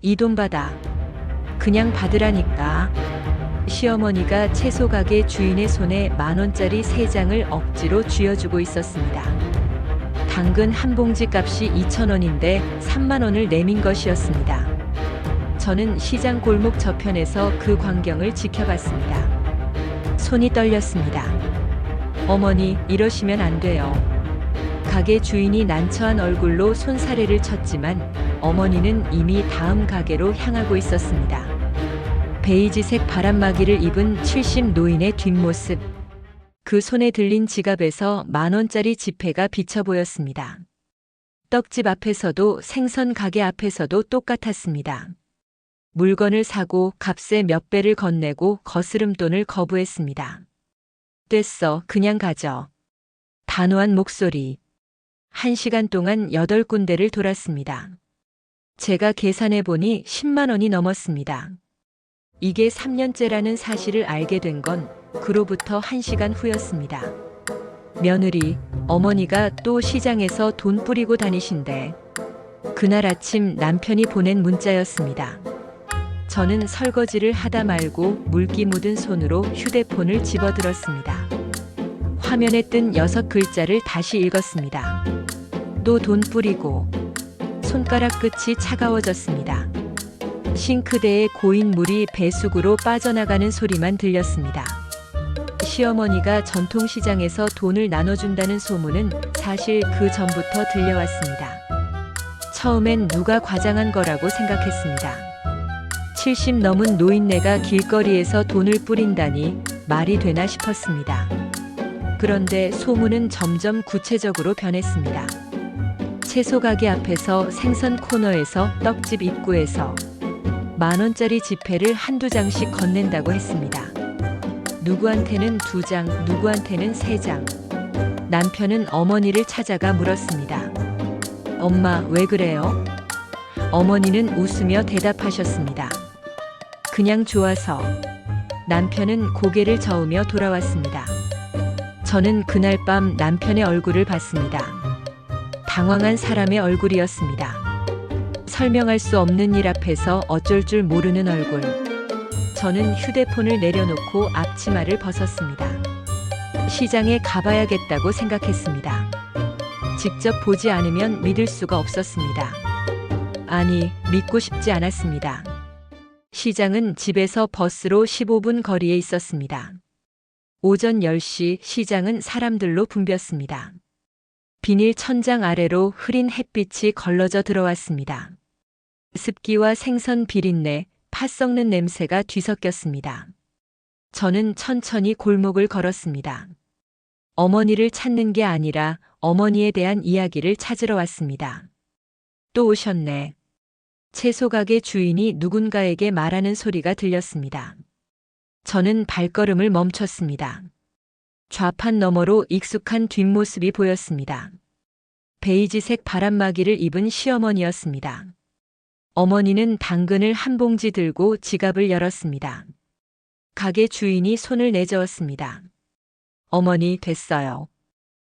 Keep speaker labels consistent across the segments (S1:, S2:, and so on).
S1: 이 돈 받아. 그냥 받으라니까. 시어머니가 채소 가게 주인의 손에 10,000원짜리 3장을 억지로 쥐어주고 있었습니다. 당근 한 봉지 값이 2,000원인데 30,000원을 내민 것이었습니다. 저는 시장 골목 저편에서 그 광경을 지켜봤습니다. 손이 떨렸습니다. 어머니, 이러시면 안 돼요. 가게 주인이 난처한 얼굴로 손사래를 쳤지만 어머니는 이미 다음 가게로 향하고 있었습니다. 베이지색 바람막이를 입은 70 노인의 뒷모습. 그 손에 들린 지갑에서 10,000원짜리 지폐가 비쳐 보였습니다. 떡집 앞에서도 생선 가게 앞에서도 똑같았습니다. 물건을 사고 값의 몇 배를 건네고 거스름돈을 거부했습니다. 됐어, 그냥 가져. 단호한 목소리. 1시간 동안 8군데를 돌았습니다. 제가 계산해 보니 10만 원이 넘었습니다. 이게 3년째라는 사실을 알게 된 건 그로부터 1시간 후였습니다. 며느리, 어머니가 또 시장에서 돈 뿌리고 다니신대. 그날 아침 남편이 보낸 문자였습니다. 저는 설거지를 하다 말고 물기 묻은 손으로 휴대폰을 집어들었습니다. 화면에 뜬 6글자를 다시 읽었습니다. 또 돈 뿌리고. 손가락 끝이 차가워졌습니다. 싱크대에 고인 물이 배수구로 빠져나가는 소리만 들렸습니다. 시어머니가 전통시장에서 돈을 나눠준다는 소문은 사실 그 전부터 들려왔습니다. 처음엔 누가 과장한 거라고 생각했습니다. 70 넘은 노인네가 길거리에서 돈을 뿌린다니 말이 되나 싶었습니다. 그런데 소문은 점점 구체적으로 변했습니다. 채소 가게 앞에서 생선 코너에서 떡집 입구에서 10,000원짜리 지폐를 한두 장씩 건넨다고 했습니다. 누구한테는 2장, 누구한테는 3장. 남편은 어머니를 찾아가 물었습니다. 엄마, 왜 그래요? 어머니는 웃으며 대답하셨습니다. 그냥 좋아서. 남편은 고개를 저으며 돌아왔습니다. 저는 그날 밤 남편의 얼굴을 봤습니다. 당황한 사람의 얼굴이었습니다. 설명할 수 없는 일 앞에서 어쩔 줄 모르는 얼굴. 저는 휴대폰을 내려놓고 앞치마를 벗었습니다. 시장에 가봐야겠다고 생각했습니다. 직접 보지 않으면 믿을 수가 없었습니다. 아니, 믿고 싶지 않았습니다. 시장은 집에서 버스로 15분 거리에 있었습니다. 오전 10시 시장은 사람들로 붐볐습니다. 비닐 천장 아래로 흐린 햇빛이 걸러져 들어왔습니다. 습기와 생선 비린내, 팥 썩는 냄새가 뒤섞였습니다. 저는 천천히 골목을 걸었습니다. 어머니를 찾는 게 아니라 어머니에 대한 이야기를 찾으러 왔습니다. 또 오셨네. 채소 가게 주인이 누군가에게 말하는 소리가 들렸습니다. 저는 발걸음을 멈췄습니다. 좌판 너머로 익숙한 뒷모습이 보였습니다. 베이지색 바람막이를 입은 시어머니였습니다. 어머니는 당근을 한 봉지 들고 지갑을 열었습니다. 가게 주인이 손을 내저었습니다. 어머니, 됐어요.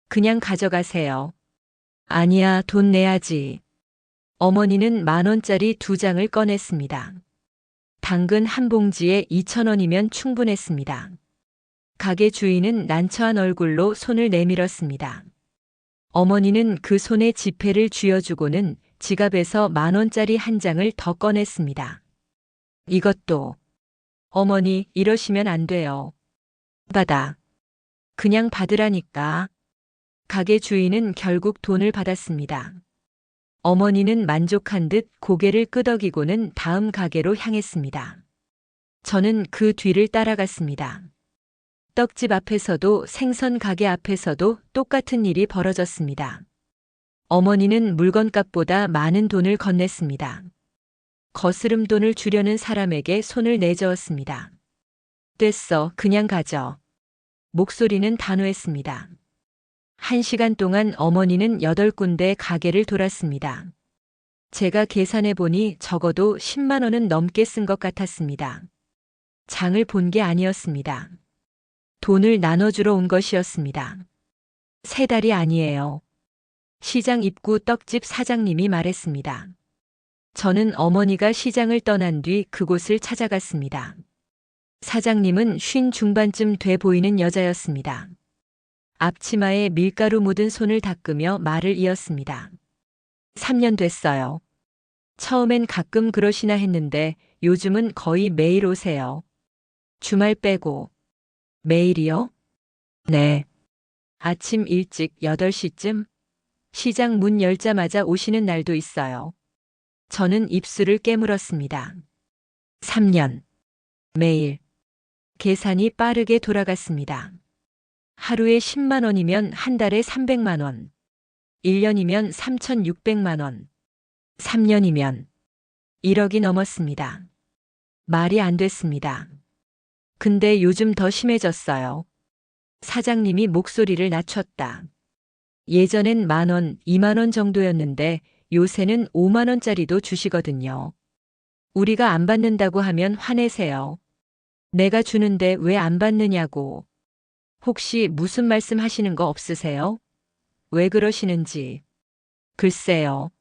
S1: 그냥 가져가세요. 아니야, 돈 내야지. 어머니는 10,000원짜리 2장을 꺼냈습니다. 당근 한 봉지에 2,000원이면 충분했습니다. 가게 주인은 난처한 얼굴로 손을 내밀었습니다. 어머니는 그 손에 지폐를 쥐어주고는 지갑에서 10,000원짜리 한 장을 더 꺼냈습니다. 이것도. 어머니, 이러시면 안 돼요. 받아. 그냥 받으라니까. 가게 주인은 결국 돈을 받았습니다. 어머니는 만족한 듯 고개를 끄덕이고는 다음 가게로 향했습니다. 저는 그 뒤를 따라갔습니다. 떡집 앞에서도 생선 가게 앞에서도 똑같은 일이 벌어졌습니다. 어머니는 물건값보다 많은 돈을 건넸습니다. 거스름 돈을 주려는 사람에게 손을 내저었습니다. 됐어, 그냥 가져. 목소리는 단호했습니다. 1시간 동안 어머니는 8군데 가게를 돌았습니다. 제가 계산해 보니 적어도 10만 원은 넘게 쓴 것 같았습니다. 장을 본 게 아니었습니다. 돈을 나눠주러 온 것이었습니다. 3달이 아니에요. 시장 입구 떡집 사장님이 말했습니다. 저는 어머니가 시장을 떠난 뒤 그곳을 찾아갔습니다. 사장님은 쉰 중반쯤 돼 보이는 여자였습니다. 앞치마에 밀가루 묻은 손을 닦으며 말을 이었습니다. 3년 됐어요. 처음엔 가끔 그러시나 했는데 요즘은 거의 매일 오세요. 주말 빼고. 매일이요? 네. 아침 일찍 8시쯤 시장 문 열자마자 오시는 날도 있어요. 저는 입술을 깨물었습니다. 3년. 매일. 계산이 빠르게 돌아갔습니다. 하루에 10만 원이면 한 달에 300만 원. 1년이면 3,600만 원. 3년이면 1억이 넘었습니다. 말이 안 됐습니다. 근데 요즘 더 심해졌어요. 사장님이 목소리를 낮췄다. 예전엔 10,000원, 20,000원 정도였는데 요새는 5만 원짜리도 주시거든요. 우리가 안 받는다고 하면 화내세요. 내가 주는데 왜 안 받느냐고. 혹시 무슨 말씀 하시는 거 없으세요? 왜 그러시는지. 글쎄요.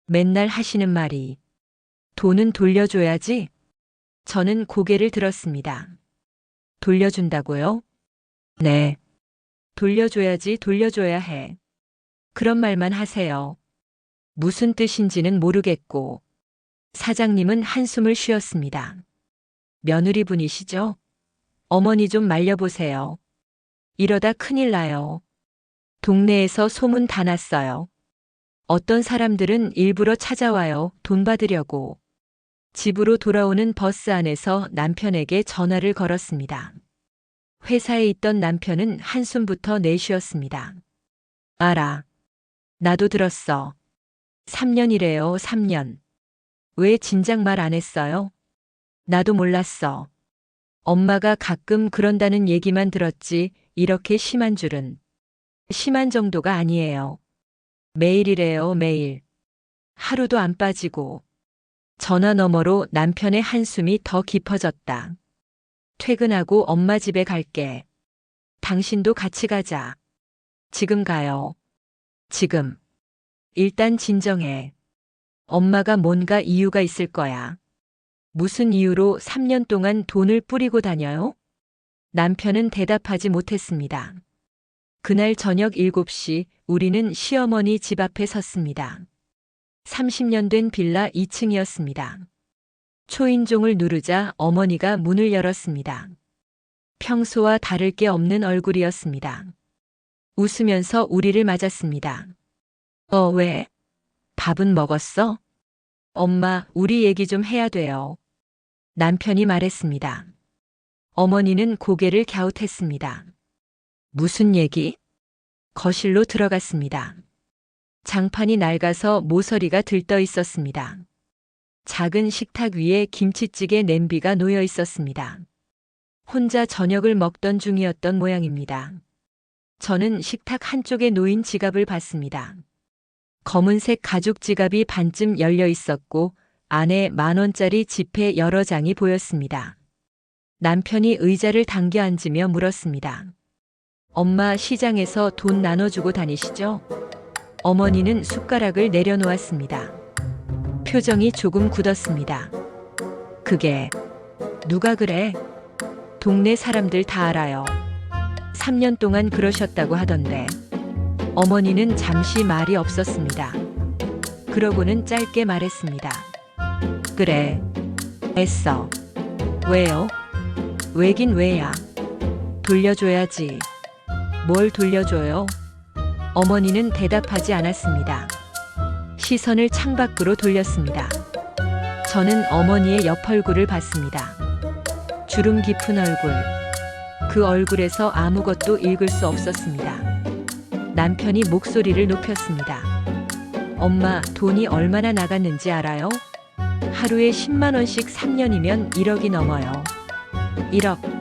S1: 맨날 하시는 말이. 돈은 돌려줘야지. 저는 고개를 들었습니다. 돌려준다고요? 네. 돌려줘야지 돌려줘야 해. 그런 말만 하세요. 무슨 뜻인지는 모르겠고. 사장님은 한숨을 쉬었습니다. 며느리분이시죠? 어머니 좀 말려보세요. 이러다 큰일 나요. 동네에서 소문 다 났어요. 어떤 사람들은 일부러 찾아와요. 돈 받으려고. 집으로 돌아오는 버스 안에서 남편에게 전화를 걸었습니다. 회사에 있던 남편은 한숨부터 내쉬었습니다. 알아. 나도 들었어. 3년이래요, 3년. 왜 진작 말 안 했어요? 나도 몰랐어. 엄마가 가끔 그런다는 얘기만 들었지 이렇게 심한 줄은. 심한 정도가 아니에요. 매일이래요, 매일. 하루도 안 빠지고. 전화 너머로 남편의 한숨이 더 깊어졌다. 퇴근하고 엄마 집에 갈게. 당신도 같이 가자. 지금 가요. 지금. 일단 진정해. 엄마가 뭔가 이유가 있을 거야. 무슨 이유로 3년 동안 돈을 뿌리고 다녀요? 남편은 대답하지 못했습니다. 그날 저녁 7시 우리는 시어머니 집 앞에 섰습니다. 30년 된 빌라 2층이었습니다. 초인종을 누르자 어머니가 문을 열었습니다. 평소와 다를 게 없는 얼굴이었습니다. 웃으면서 우리를 맞았습니다. 왜? 밥은 먹었어? 엄마, 우리 얘기 좀 해야 돼요. 남편이 말했습니다. 어머니는 고개를 갸웃했습니다. 무슨 얘기? 거실로 들어갔습니다. 장판이 낡아서 모서리가 들떠 있었습니다. 작은 식탁 위에 김치찌개 냄비가 놓여 있었습니다. 혼자 저녁을 먹던 중이었던 모양입니다. 저는 식탁 한쪽에 놓인 지갑을 봤습니다. 검은색 가죽 지갑이 반쯤 열려 있었고 안에 10,000원짜리 지폐 여러 장이 보였습니다. 남편이 의자를 당겨 앉으며 물었습니다. 엄마 시장에서 돈 나눠주고 다니시죠? 어머니는 숟가락을 내려놓았습니다. 표정이 조금 굳었습니다. 그게 누가 그래? 동네 사람들 다 알아요. 3년 동안 그러셨다고 하던데. 어머니는 잠시 말이 없었습니다. 그러고는 짧게 말했습니다. 그래. 애써. 왜요? 왜긴 왜야. 돌려줘야지. 뭘 돌려줘요? 어머니는 대답하지 않았습니다. 시선을 창밖으로 돌렸습니다. 저는 어머니의 옆 얼굴을 봤습니다. 주름 깊은 얼굴. 그 얼굴에서 아무것도 읽을 수 없었습니다. 남편이 목소리를 높였습니다. 엄마, 돈이 얼마나 나갔는지 알아요? 하루에 10만 원씩 3년이면 1억이 넘어요. 1억.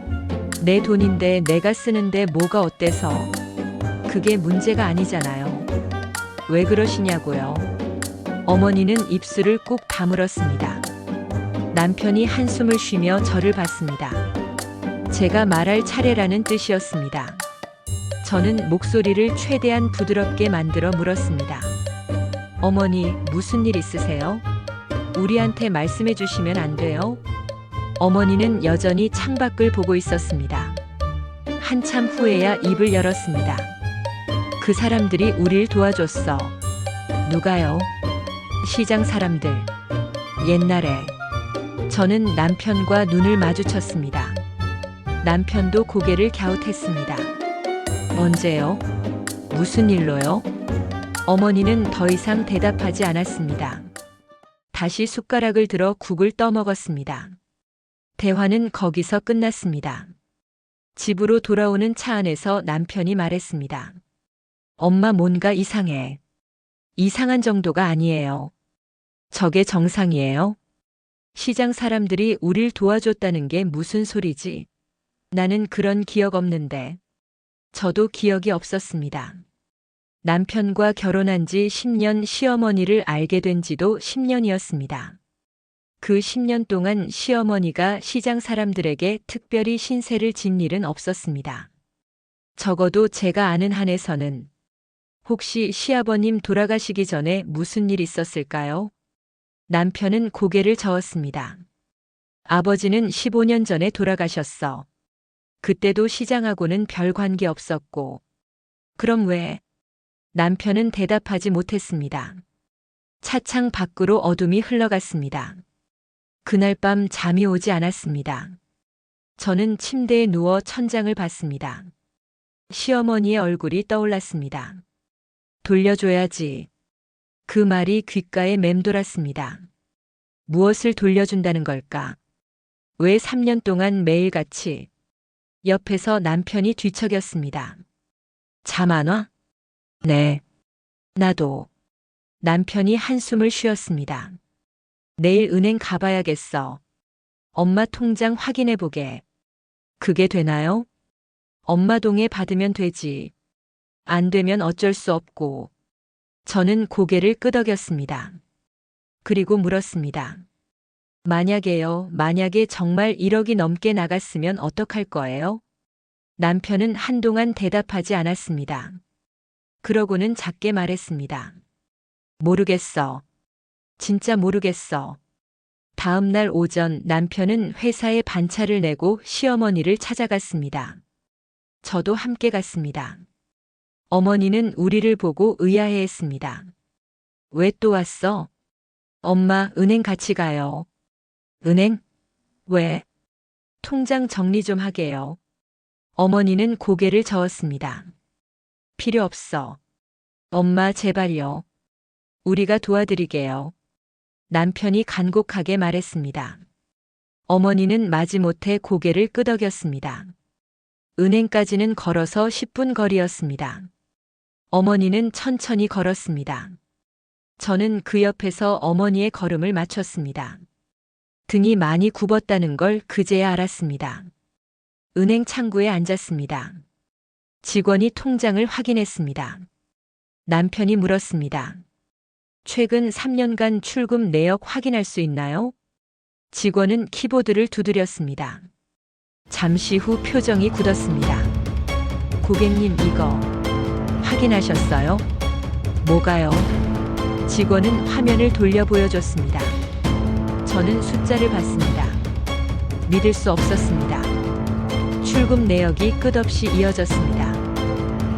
S1: 내 돈인데 내가 쓰는데 뭐가 어때서? 그게 문제가 아니잖아요. 왜 그러시냐고요? 어머니는 입술을 꾹 다물었습니다. 남편이 한숨을 쉬며 저를 봤습니다. 제가 말할 차례라는 뜻이었습니다. 저는 목소리를 최대한 부드럽게 만들어 물었습니다. 어머니, 무슨 일 있으세요? 우리한테 말씀해 주시면 안 돼요? 어머니는 여전히 창밖을 보고 있었습니다. 한참 후에야 입을 열었습니다. 그 사람들이 우릴 도와줬어. 누가요? 시장 사람들. 옛날에. 저는 남편과 눈을 마주쳤습니다. 남편도 고개를 갸웃했습니다. 언제요? 무슨 일로요? 어머니는 더 이상 대답하지 않았습니다. 다시 숟가락을 들어 국을 떠먹었습니다. 대화는 거기서 끝났습니다. 집으로 돌아오는 차 안에서 남편이 말했습니다. 엄마 뭔가 이상해. 이상한 정도가 아니에요. 저게 정상이에요? 시장 사람들이 우릴 도와줬다는 게 무슨 소리지? 나는 그런 기억 없는데. 저도 기억이 없었습니다. 남편과 결혼한 지 10년, 시어머니를 알게 된 지도 10년이었습니다. 그 10년 동안 시어머니가 시장 사람들에게 특별히 신세를 진 일은 없었습니다. 적어도 제가 아는 한에서는. 혹시 시아버님 돌아가시기 전에 무슨 일 있었을까요? 남편은 고개를 저었습니다. 아버지는 15년 전에 돌아가셨어. 그때도 시장하고는 별 관계 없었고. 그럼 왜? 남편은 대답하지 못했습니다. 차창 밖으로 어둠이 흘러갔습니다. 그날 밤 잠이 오지 않았습니다. 저는 침대에 누워 천장을 봤습니다. 시어머니의 얼굴이 떠올랐습니다. 돌려줘야지. 그 말이 귓가에 맴돌았습니다. 무엇을 돌려준다는 걸까? 왜 3년 동안 매일같이? 옆에서 남편이 뒤척였습니다. 잠 안 와? 네. 나도. 남편이 한숨을 쉬었습니다. 내일 은행 가봐야겠어. 엄마 통장 확인해보게. 그게 되나요? 엄마 동에 받으면 되지. 안 되면 어쩔 수 없고. 저는 고개를 끄덕였습니다. 그리고 물었습니다. 만약에 정말 1억이 넘게 나갔으면 어떡할 거예요? 남편은 한동안 대답하지 않았습니다. 그러고는 작게 말했습니다. 모르겠어. 진짜 모르겠어. 다음 날 오전 남편은 회사에 반차를 내고 시어머니를 찾아갔습니다. 저도 함께 갔습니다. 어머니는 우리를 보고 의아해했습니다. 왜 또 왔어? 엄마, 은행 같이 가요. 은행? 왜? 통장 정리 좀 하게요. 어머니는 고개를 저었습니다. 필요 없어. 엄마, 제발요. 우리가 도와드리게요. 남편이 간곡하게 말했습니다. 어머니는 마지못해 고개를 끄덕였습니다. 은행까지는 걸어서 10분 거리였습니다. 어머니는 천천히 걸었습니다. 저는 그 옆에서 어머니의 걸음을 맞췄습니다. 등이 많이 굽었다는 걸 그제야 알았습니다. 은행 창구에 앉았습니다. 직원이 통장을 확인했습니다. 남편이 물었습니다. 최근 3년간 출금 내역 확인할 수 있나요? 직원은 키보드를 두드렸습니다. 잠시 후 표정이 굳었습니다. 고객님, 이거 확인하셨어요? 뭐가요? 직원은 화면을 돌려 보여줬습니다. 저는 숫자를 봤습니다. 믿을 수 없었습니다. 출금 내역이 끝없이 이어졌습니다.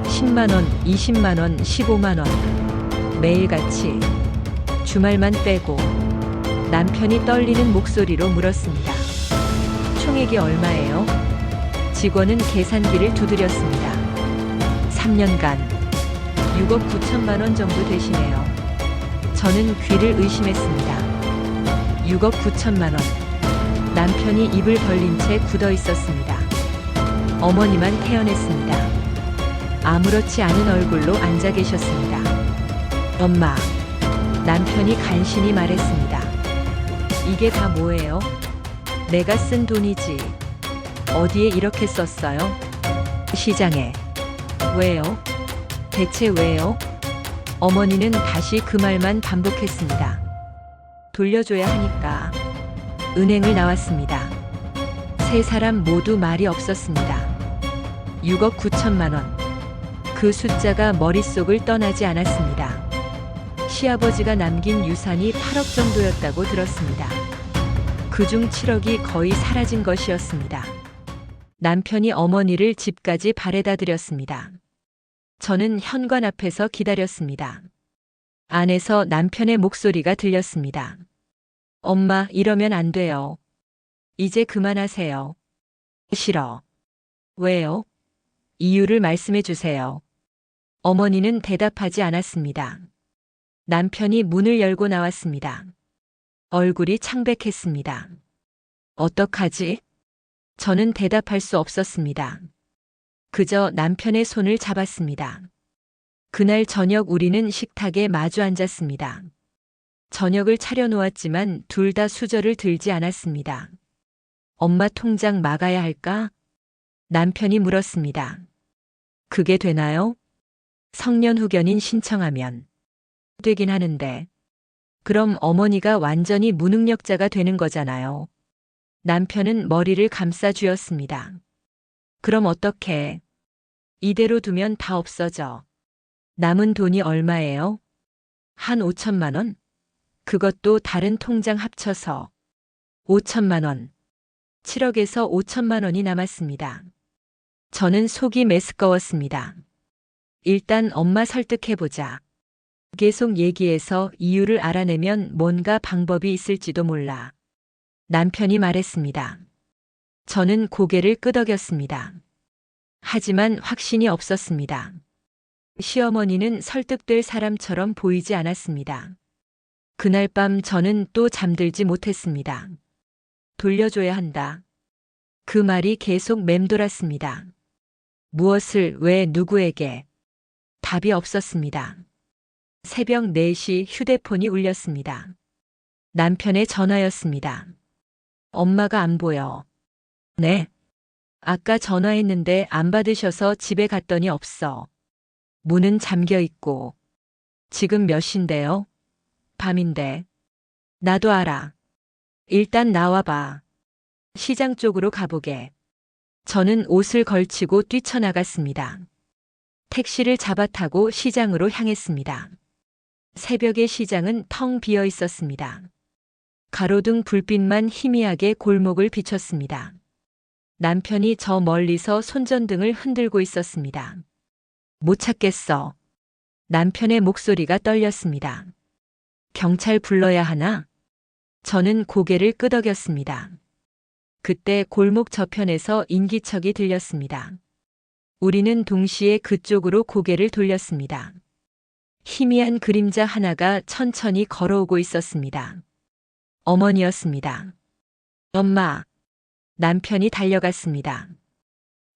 S1: 10만원, 20만원, 15만원. 매일같이. 주말만 빼고. 남편이 떨리는 목소리로 물었습니다. 총액이 얼마예요? 직원은 계산기를 두드렸습니다. 3년간 6억 9천만 원 정도 되시네요. 저는 귀를 의심했습니다. 6억 9천만 원. 남편이 입을 벌린 채 굳어 있었습니다. 어머니만 태연했습니다. 아무렇지 않은 얼굴로 앉아 계셨습니다. 엄마. 남편이 간신히 말했습니다. 이게 다 뭐예요? 내가 쓴 돈이지. 어디에 이렇게 썼어요? 시장에. 왜요? 대체 왜요? 어머니는 다시 그 말만 반복했습니다. 돌려줘야 하니까. 은행을 나왔습니다. 세 사람 모두 말이 없었습니다. 6억 9천만 원. 그 숫자가 머릿속을 떠나지 않았습니다. 시아버지가 남긴 유산이 8억 정도였다고 들었습니다. 그중 7억이 거의 사라진 것이었습니다. 남편이 어머니를 집까지 바래다 드렸습니다. 저는 현관 앞에서 기다렸습니다. 안에서 남편의 목소리가 들렸습니다. 엄마, 이러면 안 돼요. 이제 그만하세요. 싫어. 왜요? 이유를 말씀해 주세요. 어머니는 대답하지 않았습니다. 남편이 문을 열고 나왔습니다. 얼굴이 창백했습니다. 어떡하지? 저는 대답할 수 없었습니다. 그저 남편의 손을 잡았습니다. 그날 저녁 우리는 식탁에 마주 앉았습니다. 저녁을 차려놓았지만 둘 다 수저를 들지 않았습니다. 엄마 통장 막아야 할까? 남편이 물었습니다. 그게 되나요? 성년후견인 신청하면 되긴 하는데. 그럼 어머니가 완전히 무능력자가 되는 거잖아요. 남편은 머리를 감싸 쥐었습니다. 그럼 어떡해? 이대로 두면 다 없어져. 남은 돈이 얼마예요? 한 5천만 원? 그것도 다른 통장 합쳐서 5천만 원. 7억에서 5천만 원이 남았습니다. 저는 속이 메스꺼웠습니다. 일단 엄마 설득해보자. 계속 얘기해서 이유를 알아내면 뭔가 방법이 있을지도 몰라. 남편이 말했습니다. 저는 고개를 끄덕였습니다. 하지만 확신이 없었습니다. 시어머니는 설득될 사람처럼 보이지 않았습니다. 그날 밤 저는 또 잠들지 못했습니다. 돌려줘야 한다. 그 말이 계속 맴돌았습니다. 무엇을, 왜, 누구에게? 답이 없었습니다. 새벽 4시 휴대폰이 울렸습니다. 남편의 전화였습니다. 엄마가 안 보여. 네. 아까 전화했는데 안 받으셔서 집에 갔더니 없어. 문은 잠겨 있고. 지금 몇 시인데요? 밤인데. 나도 알아. 일단 나와봐. 시장 쪽으로 가보게. 저는 옷을 걸치고 뛰쳐나갔습니다. 택시를 잡아 타고 시장으로 향했습니다. 새벽의 시장은 텅 비어 있었습니다. 가로등 불빛만 희미하게 골목을 비췄습니다. 남편이 저 멀리서 손전등을 흔들고 있었습니다. 못 찾겠어. 남편의 목소리가 떨렸습니다. 경찰 불러야 하나? 저는 고개를 끄덕였습니다. 그때 골목 저편에서 인기척이 들렸습니다. 우리는 동시에 그쪽으로 고개를 돌렸습니다. 희미한 그림자 하나가 천천히 걸어오고 있었습니다. 어머니였습니다. 엄마. 남편이 달려갔습니다.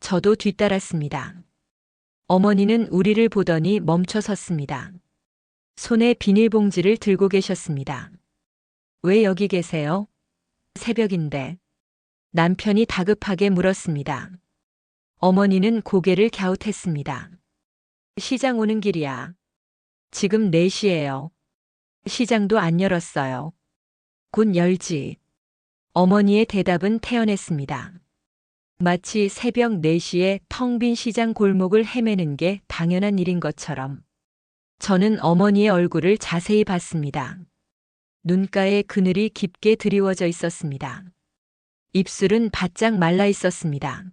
S1: 저도 뒤따랐습니다. 어머니는 우리를 보더니 멈춰 섰습니다. 손에 비닐봉지를 들고 계셨습니다. 왜 여기 계세요? 새벽인데. 남편이 다급하게 물었습니다. 어머니는 고개를 갸웃했습니다. 시장 오는 길이야. 지금 4시예요. 시장도 안 열었어요. 곧 열지. 어머니의 대답은 태연했습니다. 마치 새벽 4시에 텅 빈 시장 골목을 헤매는 게 당연한 일인 것처럼. 저는 어머니의 얼굴을 자세히 봤습니다. 눈가에 그늘이 깊게 드리워져 있었습니다. 입술은 바짝 말라 있었습니다.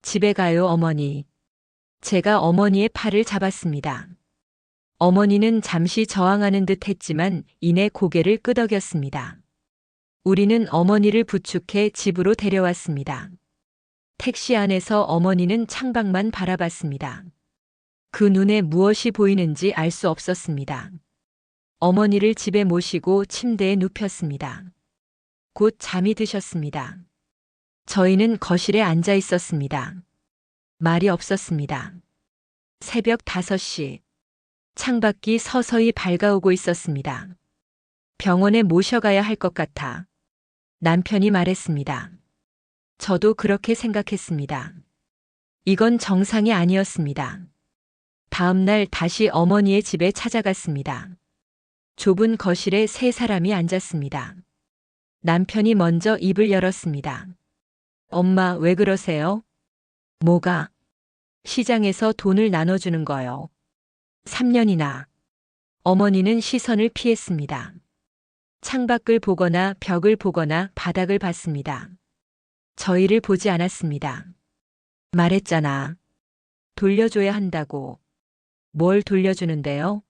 S1: 집에 가요, 어머니. 제가 어머니의 팔을 잡았습니다. 어머니는 잠시 저항하는 듯 했지만 이내 고개를 끄덕였습니다. 우리는 어머니를 부축해 집으로 데려왔습니다. 택시 안에서 어머니는 창밖만 바라봤습니다. 그 눈에 무엇이 보이는지 알 수 없었습니다. 어머니를 집에 모시고 침대에 눕혔습니다. 곧 잠이 드셨습니다. 저희는 거실에 앉아 있었습니다. 말이 없었습니다. 새벽 5시. 창밖이 서서히 밝아오고 있었습니다. 병원에 모셔가야 할 것 같아. 남편이 말했습니다. 저도 그렇게 생각했습니다. 이건 정상이 아니었습니다. 다음 날 다시 어머니의 집에 찾아갔습니다. 좁은 거실에 3사람이 앉았습니다. 남편이 먼저 입을 열었습니다. 엄마, 왜 그러세요? 뭐가? 시장에서 돈을 나눠주는 거요. 3년이나. 어머니는 시선을 피했습니다. 창밖을 보거나 벽을 보거나 바닥을 봤습니다. 저희를 보지 않았습니다. 말했잖아. 돌려줘야 한다고. 뭘 돌려주는데요?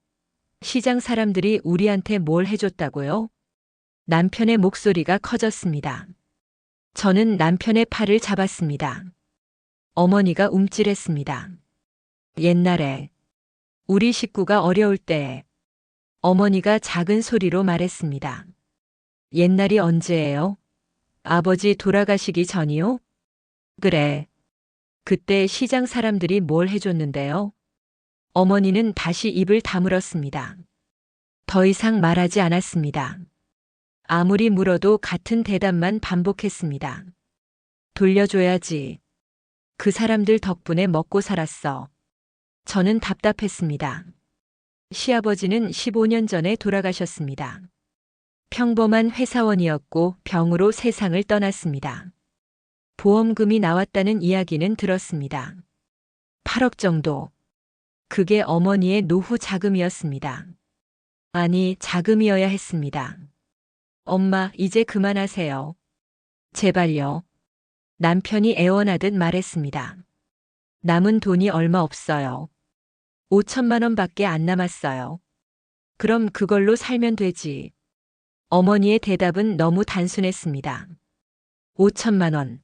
S1: 시장 사람들이 우리한테 뭘 해줬다고요? 남편의 목소리가 커졌습니다. 저는 남편의 팔을 잡았습니다. 어머니가 움찔했습니다. 옛날에 우리 식구가 어려울 때 어머니가 작은 소리로 말했습니다. 옛날이 언제예요? 아버지 돌아가시기 전이요? 그래. 그때 시장 사람들이 뭘 해줬는데요? 어머니는 다시 입을 다물었습니다. 더 이상 말하지 않았습니다. 아무리 물어도 같은 대답만 반복했습니다. 돌려줘야지. 그 사람들 덕분에 먹고 살았어. 저는 답답했습니다. 시아버지는 15년 전에 돌아가셨습니다. 평범한 회사원이었고 병으로 세상을 떠났습니다. 보험금이 나왔다는 이야기는 들었습니다. 8억 정도. 그게 어머니의 노후 자금이었습니다. 아니, 자금이어야 했습니다. 엄마, 이제 그만하세요. 제발요. 남편이 애원하듯 말했습니다. 남은 돈이 얼마 없어요. 5천만 원밖에 안 남았어요. 그럼 그걸로 살면 되지. 어머니의 대답은 너무 단순했습니다. 5천만 원.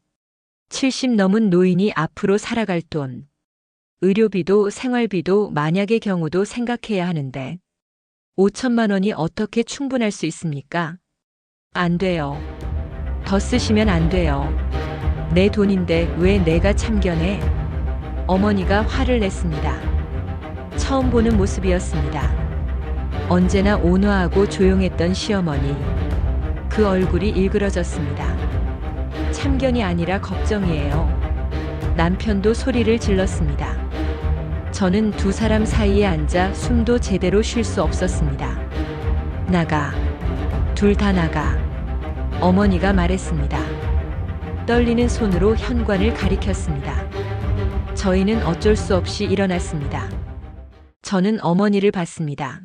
S1: 70 넘은 노인이 앞으로 살아갈 돈. 의료비도 생활비도 만약의 경우도 생각해야 하는데 5천만 원이 어떻게 충분할 수 있습니까? 안 돼요. 더 쓰시면 안 돼요. 내 돈인데 왜 내가 참견해? 어머니가 화를 냈습니다. 처음 보는 모습이었습니다. 언제나 온화하고 조용했던 시어머니. 그 얼굴이 일그러졌습니다. 참견이 아니라 걱정이에요. 남편도 소리를 질렀습니다. 저는 두 사람 사이에 앉아 숨도 제대로 쉴 수 없었습니다. 나가. 둘 다 나가. 어머니가 말했습니다. 떨리는 손으로 현관을 가리켰습니다. 저희는 어쩔 수 없이 일어났습니다. 저는 어머니를 봤습니다.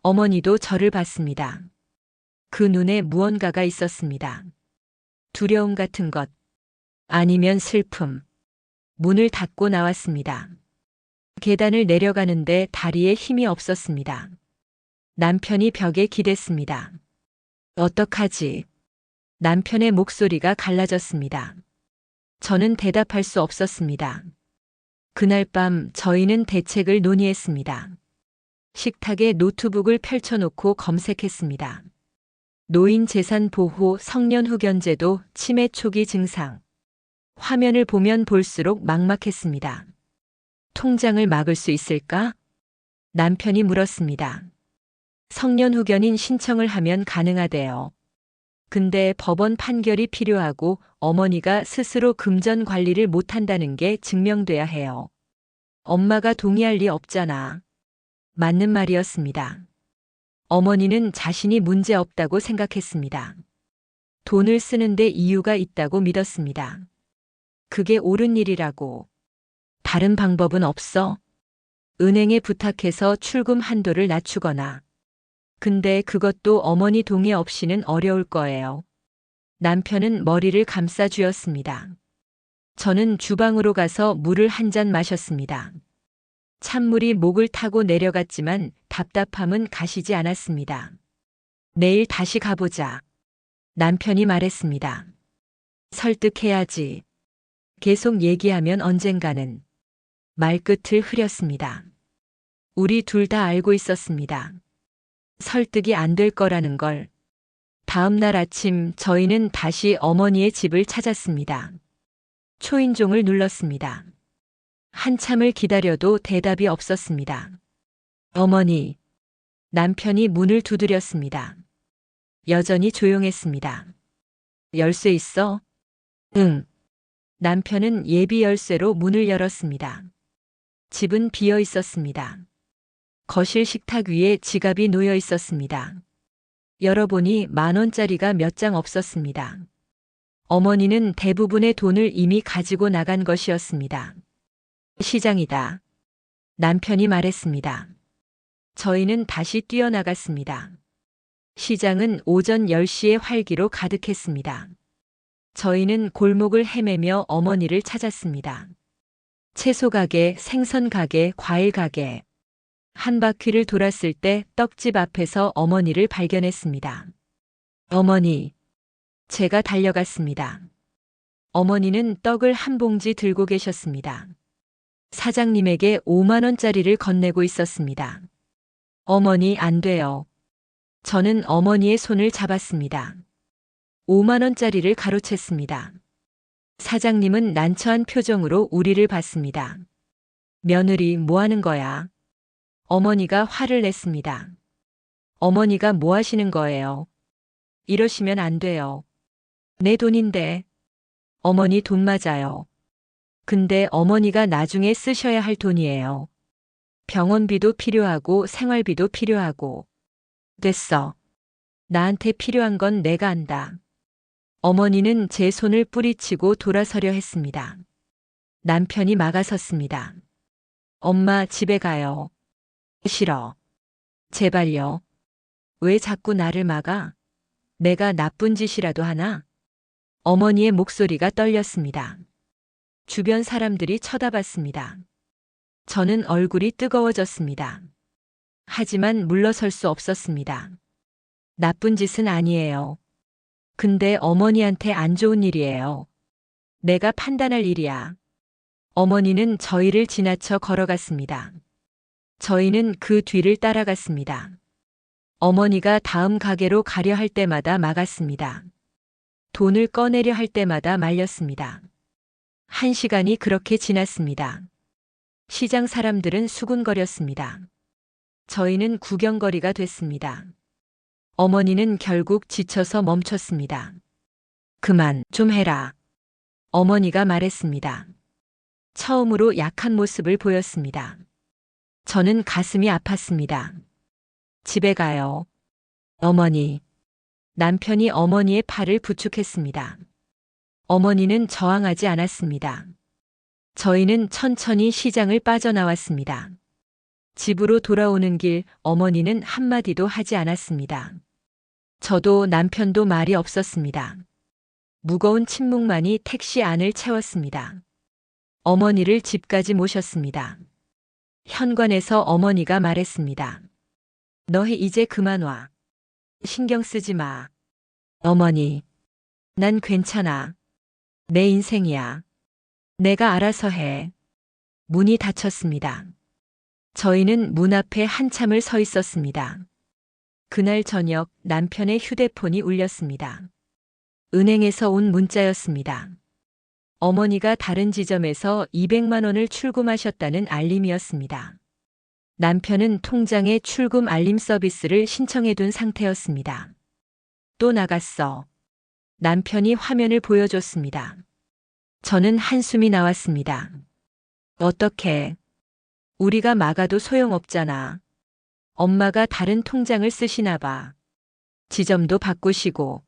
S1: 어머니도 저를 봤습니다. 그 눈에 무언가가 있었습니다. 두려움 같은 것. 아니면 슬픔. 문을 닫고 나왔습니다. 계단을 내려가는데 다리에 힘이 없었습니다. 남편이 벽에 기댔습니다. 어떡하지? 남편의 목소리가 갈라졌습니다. 저는 대답할 수 없었습니다. 그날 밤 저희는 대책을 논의했습니다. 식탁에 노트북을 펼쳐놓고 검색했습니다. 노인 재산 보호 성년 후견제도 치매 초기 증상. 화면을 보면 볼수록 막막했습니다. 통장을 막을 수 있을까? 남편이 물었습니다. 성년 후견인 신청을 하면 가능하대요. 근데 법원 판결이 필요하고 어머니가 스스로 금전 관리를 못한다는 게 증명돼야 해요. 엄마가 동의할 리 없잖아. 맞는 말이었습니다. 어머니는 자신이 문제 없다고 생각했습니다. 돈을 쓰는데 이유가 있다고 믿었습니다. 그게 옳은 일이라고. 다른 방법은 없어? 은행에 부탁해서 출금 한도를 낮추거나. 근데 그것도 어머니 동의 없이는 어려울 거예요. 남편은 머리를 감싸 쥐었습니다. 저는 주방으로 가서 물을 한 잔 마셨습니다. 찬물이 목을 타고 내려갔지만 답답함은 가시지 않았습니다. 내일 다시 가보자. 남편이 말했습니다. 설득해야지. 계속 얘기하면 언젠가는. 말끝을 흐렸습니다. 우리 둘 다 알고 있었습니다. 설득이 안 될 거라는 걸. 다음 날 아침 저희는 다시 어머니의 집을 찾았습니다. 초인종을 눌렀습니다. 한참을 기다려도 대답이 없었습니다. 어머니. 남편이 문을 두드렸습니다. 여전히 조용했습니다. 열쇠 있어? 응. 남편은 예비 열쇠로 문을 열었습니다. 집은 비어 있었습니다. 거실 식탁 위에 지갑이 놓여 있었습니다. 열어보니 10,000원짜리가 몇 장 없었습니다. 어머니는 대부분의 돈을 이미 가지고 나간 것이었습니다. 시장이다. 남편이 말했습니다. 저희는 다시 뛰어나갔습니다. 시장은 오전 10시에 활기로 가득했습니다. 저희는 골목을 헤매며 어머니를 찾았습니다. 채소 가게, 생선 가게, 과일 가게. 한 바퀴를 돌았을 때 떡집 앞에서 어머니를 발견했습니다. 어머니. 제가 달려갔습니다. 어머니는 떡을 한 봉지 들고 계셨습니다. 사장님에게 5만 원짜리를 건네고 있었습니다. 어머니 안 돼요. 저는 어머니의 손을 잡았습니다. 5만 원짜리를 가로챘습니다. 사장님은 난처한 표정으로 우리를 봤습니다. 며느리 뭐 하는 거야? 어머니가 화를 냈습니다. 어머니가 뭐 하시는 거예요? 이러시면 안 돼요. 내 돈인데. 어머니 돈 맞아요. 근데 어머니가 나중에 쓰셔야 할 돈이에요. 병원비도 필요하고 생활비도 필요하고. 됐어. 나한테 필요한 건 내가 안다. 어머니는 제 손을 뿌리치고 돌아서려 했습니다. 남편이 막아섰습니다. 엄마 집에 가요. 싫어. 제발요. 왜 자꾸 나를 막아? 내가 나쁜 짓이라도 하나? 어머니의 목소리가 떨렸습니다. 주변 사람들이 쳐다봤습니다. 저는 얼굴이 뜨거워졌습니다. 하지만 물러설 수 없었습니다. 나쁜 짓은 아니에요. 근데 어머니한테 안 좋은 일이에요. 내가 판단할 일이야. 어머니는 저희를 지나쳐 걸어갔습니다. 저희는 그 뒤를 따라갔습니다. 어머니가 다음 가게로 가려 할 때마다 막았습니다. 돈을 꺼내려 할 때마다 말렸습니다. 1시간이 그렇게 지났습니다. 시장 사람들은 수군거렸습니다. 저희는 구경거리가 됐습니다. 어머니는 결국 지쳐서 멈췄습니다. 그만 좀 해라. 어머니가 말했습니다. 처음으로 약한 모습을 보였습니다. 저는 가슴이 아팠습니다. 집에 가요. 어머니. 남편이 어머니의 팔을 부축했습니다. 어머니는 저항하지 않았습니다. 저희는 천천히 시장을 빠져나왔습니다. 집으로 돌아오는 길 어머니는 한마디도 하지 않았습니다. 저도 남편도 말이 없었습니다. 무거운 침묵만이 택시 안을 채웠습니다. 어머니를 집까지 모셨습니다. 현관에서 어머니가 말했습니다. 너희 이제 그만 와. 신경 쓰지 마. 어머니. 난 괜찮아. 내 인생이야. 내가 알아서 해. 문이 닫혔습니다. 저희는 문 앞에 한참을 서 있었습니다. 그날 저녁 남편의 휴대폰이 울렸습니다. 은행에서 온 문자였습니다. 어머니가 다른 지점에서 200만 원을 출금하셨다는 알림이었습니다. 남편은 통장에 출금 알림 서비스를 신청해둔 상태였습니다. 또 나갔어. 남편이 화면을 보여줬습니다. 저는 한숨이 나왔습니다. 어떻게? 우리가 막아도 소용없잖아. 엄마가 다른 통장을 쓰시나 봐. 지점도 바꾸시고.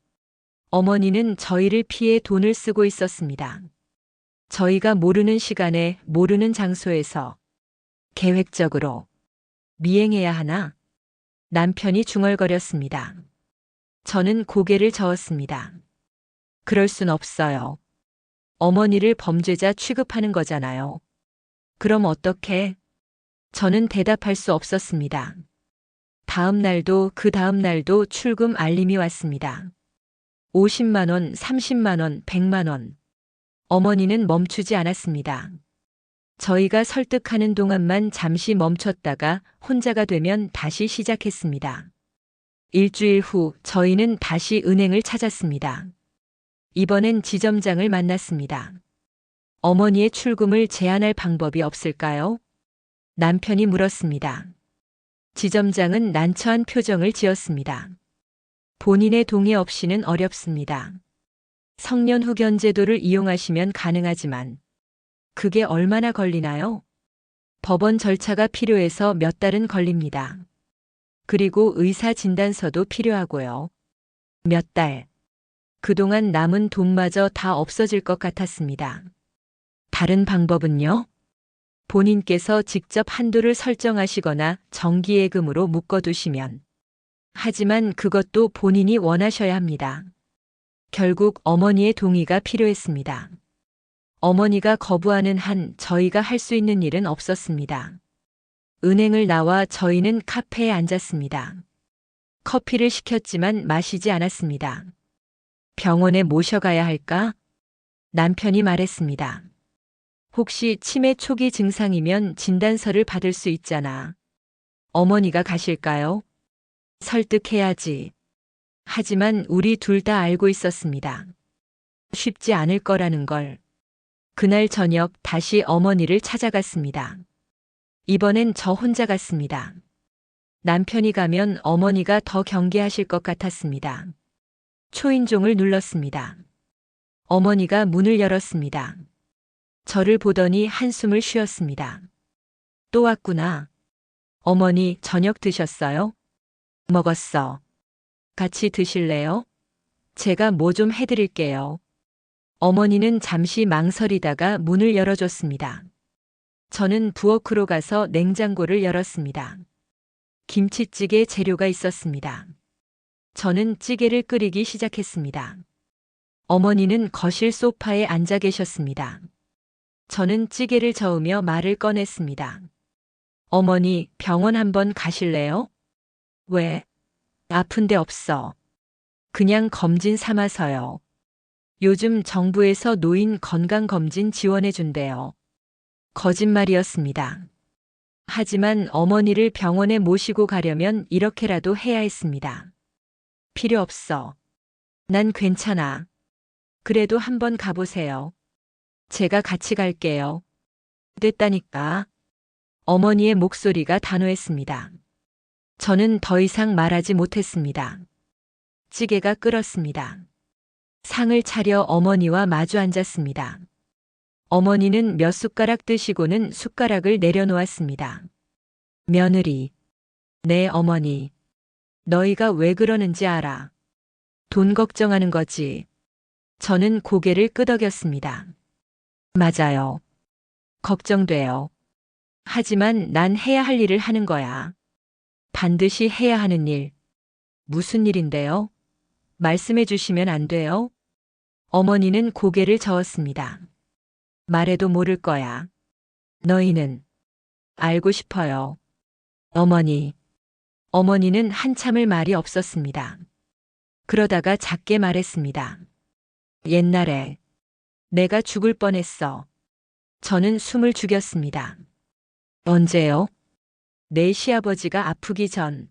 S1: 어머니는 저희를 피해 돈을 쓰고 있었습니다. 저희가 모르는 시간에 모르는 장소에서 계획적으로 미행해야 하나? 남편이 중얼거렸습니다. 저는 고개를 저었습니다. 그럴 순 없어요. 어머니를 범죄자 취급하는 거잖아요. 그럼 어떻게? 저는 대답할 수 없었습니다. 다음 날도 그 다음 날도 출금 알림이 왔습니다. 50만 원, 30만 원, 100만 원. 어머니는 멈추지 않았습니다. 저희가 설득하는 동안만 잠시 멈췄다가 혼자가 되면 다시 시작했습니다. 일주일 후 저희는 다시 은행을 찾았습니다. 이번엔 지점장을 만났습니다. 어머니의 출금을 제한할 방법이 없을까요? 남편이 물었습니다. 지점장은 난처한 표정을 지었습니다. 본인의 동의 없이는 어렵습니다. 성년 후견 제도를 이용하시면 가능하지만 그게 얼마나 걸리나요? 법원 절차가 필요해서 몇 달은 걸립니다. 그리고 의사 진단서도 필요하고요. 몇 달. 그동안 남은 돈마저 다 없어질 것 같았습니다. 다른 방법은요? 본인께서 직접 한도를 설정하시거나 정기예금으로 묶어두시면. 하지만 그것도 본인이 원하셔야 합니다. 결국 어머니의 동의가 필요했습니다. 어머니가 거부하는 한 저희가 할 수 있는 일은 없었습니다. 은행을 나와 저희는 카페에 앉았습니다. 커피를 시켰지만 마시지 않았습니다. 병원에 모셔가야 할까? 남편이 말했습니다. 혹시 치매 초기 증상이면 진단서를 받을 수 있잖아. 어머니가 가실까요? 설득해야지. 하지만 우리 둘 다 알고 있었습니다. 쉽지 않을 거라는 걸. 그날 저녁 다시 어머니를 찾아갔습니다. 이번엔 저 혼자 갔습니다. 남편이 가면 어머니가 더 경계하실 것 같았습니다. 초인종을 눌렀습니다. 어머니가 문을 열었습니다. 저를 보더니 한숨을 쉬었습니다. 또 왔구나. 어머니 저녁 드셨어요? 먹었어. 같이 드실래요? 제가 뭐 좀 해드릴게요. 어머니는 잠시 망설이다가 문을 열어줬습니다. 저는 부엌으로 가서 냉장고를 열었습니다. 김치찌개 재료가 있었습니다. 저는 찌개를 끓이기 시작했습니다. 어머니는 거실 소파에 앉아 계셨습니다. 저는 찌개를 저으며 말을 꺼냈습니다. 어머니, 병원 한번 가실래요? 왜? 아픈 데 없어. 그냥 검진 삼아서요. 요즘 정부에서 노인 건강검진 지원해 준대요. 거짓말이었습니다. 하지만 어머니를 병원에 모시고 가려면 이렇게라도 해야 했습니다. 필요 없어. 난 괜찮아. 그래도 한번 가보세요. 제가 같이 갈게요. 됐다니까. 어머니의 목소리가 단호했습니다. 저는 더 이상 말하지 못했습니다. 찌개가 끓었습니다. 상을 차려 어머니와 마주 앉았습니다. 어머니는 몇 숟가락 드시고는 숟가락을 내려놓았습니다. 며느리. 네, 어머니. 너희가 왜 그러는지 알아. 돈 걱정하는 거지. 저는 고개를 끄덕였습니다. 맞아요. 걱정돼요. 하지만 난 해야 할 일을 하는 거야. 반드시 해야 하는 일. 무슨 일인데요? 말씀해 주시면 안 돼요? 어머니는 고개를 저었습니다. 말해도 모를 거야. 너희는 알고 싶어요. 어머니. 어머니는 한참을 말이 없었습니다. 그러다가 작게 말했습니다. 옛날에 내가 죽을 뻔했어. 저는 숨을 죽였습니다. 언제요? 내 시아버지가 아프기 전.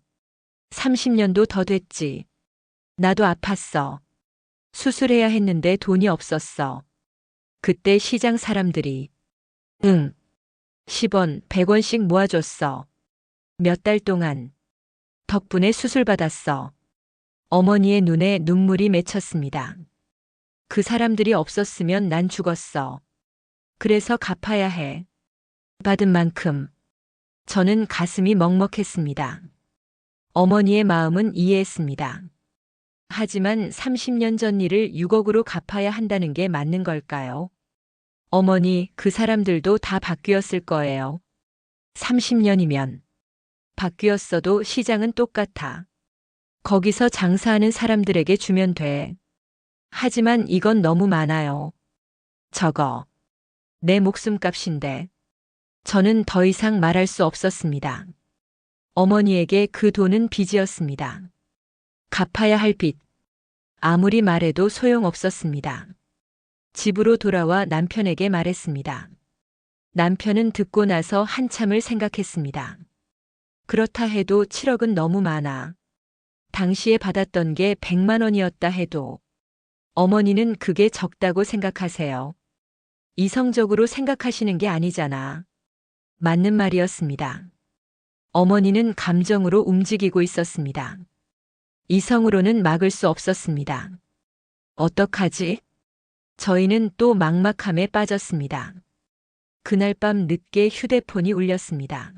S1: 30년도 더 됐지. 나도 아팠어. 수술해야 했는데 돈이 없었어. 그때 시장 사람들이 10원, 100원씩 모아줬어. 몇 달 동안. 덕분에 수술 받았어. 어머니의 눈에 눈물이 맺혔습니다. 그 사람들이 없었으면 난 죽었어. 그래서 갚아야 해. 받은 만큼. 저는 가슴이 먹먹했습니다. 어머니의 마음은 이해했습니다. 하지만 30년 전 일을 6억으로 갚아야 한다는 게 맞는 걸까요? 어머니, 그 사람들도 다 바뀌었을 거예요. 30년이면. 바뀌었어도 시장은 똑같아. 거기서 장사하는 사람들에게 주면 돼. 하지만 이건 너무 많아요. 저거. 내 목숨값인데. 저는 더 이상 말할 수 없었습니다. 어머니에게 그 돈은 빚이었습니다. 갚아야 할 빚. 아무리 말해도 소용없었습니다. 집으로 돌아와 남편에게 말했습니다. 남편은 듣고 나서 한참을 생각했습니다. 그렇다 해도 7억은 너무 많아. 당시에 받았던 게 100만 원이었다 해도. 어머니는 그게 적다고 생각하세요. 이성적으로 생각하시는 게 아니잖아. 맞는 말이었습니다. 어머니는 감정으로 움직이고 있었습니다. 이성으로는 막을 수 없었습니다. 어떡하지? 저희는 또 막막함에 빠졌습니다. 그날 밤 늦게 휴대폰이 울렸습니다.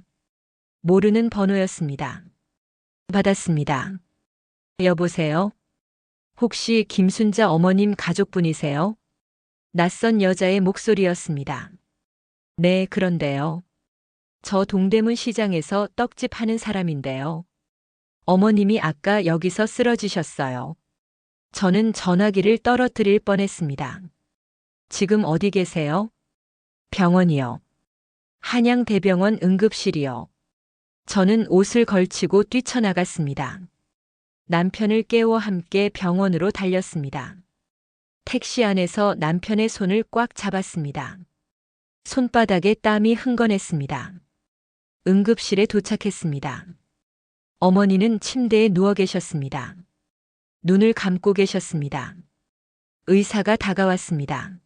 S1: 모르는 번호였습니다. 받았습니다. 여보세요? 혹시 김순자 어머님 가족분이세요? 낯선 여자의 목소리였습니다. 네, 그런데요. 저 동대문 시장에서 떡집 하는 사람인데요. 어머님이 아까 여기서 쓰러지셨어요. 저는 전화기를 떨어뜨릴 뻔했습니다. 지금 어디 계세요? 병원이요. 한양대병원 응급실이요. 저는 옷을 걸치고 뛰쳐나갔습니다. 남편을 깨워 함께 병원으로 달렸습니다. 택시 안에서 남편의 손을 꽉 잡았습니다. 손바닥에 땀이 흥건했습니다. 응급실에 도착했습니다. 어머니는 침대에 누워 계셨습니다. 눈을 감고 계셨습니다. 의사가 다가왔습니다.